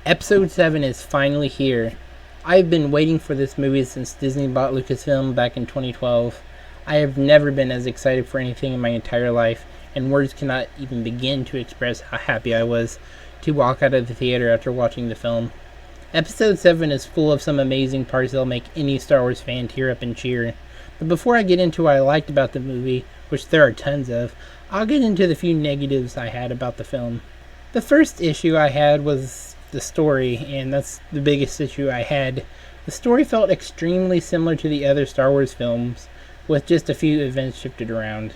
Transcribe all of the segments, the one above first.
Episode 7 is finally here. I've been waiting for this movie since Disney bought Lucasfilm back in 2012. I have never been as excited for anything in my entire life, and words cannot even begin to express how happy I was to walk out of the theater after watching the film. Episode 7 is full of some amazing parts that'll make any Star Wars fan tear up and cheer. But before I get into what I liked about the movie, which there are tons of, I'll get into the few negatives I had about the film. The first issue I had was the story, and that's the biggest issue I had. The story felt extremely similar to the other Star Wars films, with just a few events shifted around.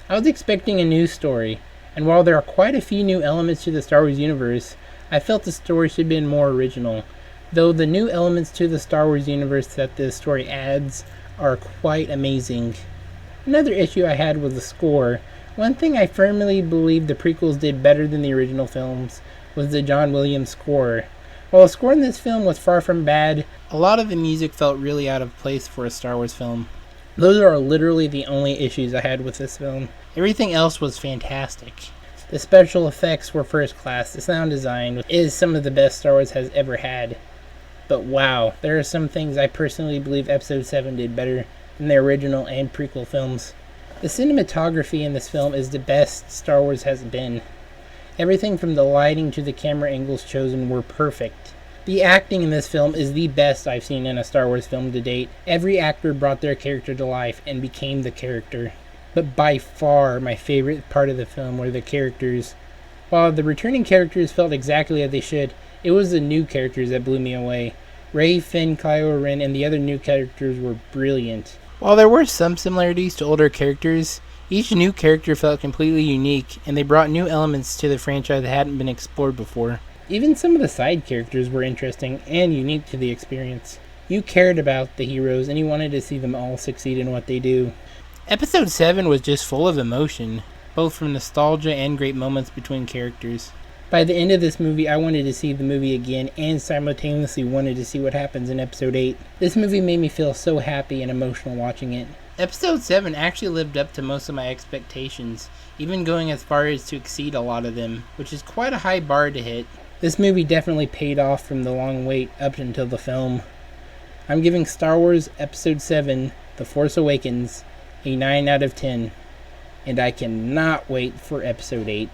I was expecting a new story, and while there are quite a few new elements to the Star Wars universe, I felt the story should have been more original, though the new elements to the Star Wars universe that this story adds are quite amazing. Another issue I had was the score. One thing I firmly believe the prequels did better than the original films was the John Williams score. While the score in this film was far from bad, a lot of the music felt really out of place for a Star Wars film. Those are literally the only issues I had with this film. Everything else was fantastic. The special effects were first class. The sound design is some of the best Star Wars has ever had. But wow, there are some things I personally believe Episode 7 did better than the original and prequel films. The cinematography in this film is the best Star Wars has been. Everything from the lighting to the camera angles chosen were perfect. The acting in this film is the best I've seen in a Star Wars film to date. Every actor brought their character to life and became the character. But by far, my favorite part of the film were the characters. While the returning characters felt exactly as they should, it was the new characters that blew me away. Rey, Finn, Kylo Ren, and the other new characters were brilliant. While there were some similarities to older characters, each new character felt completely unique, and they brought new elements to the franchise that hadn't been explored before. Even some of the side characters were interesting and unique to the experience. You cared about the heroes, and you wanted to see them all succeed in what they do. Episode 7 was just full of emotion, both from nostalgia and great moments between characters. By the end of this movie, I wanted to see the movie again and simultaneously wanted to see what happens in Episode 8. This movie made me feel so happy and emotional watching it. Episode 7 actually lived up to most of my expectations, even going as far as to exceed a lot of them, which is quite a high bar to hit. This movie definitely paid off from the long wait up until the film. I'm giving Star Wars Episode 7, The Force Awakens, a 9 out of 10, and I cannot wait for Episode 8.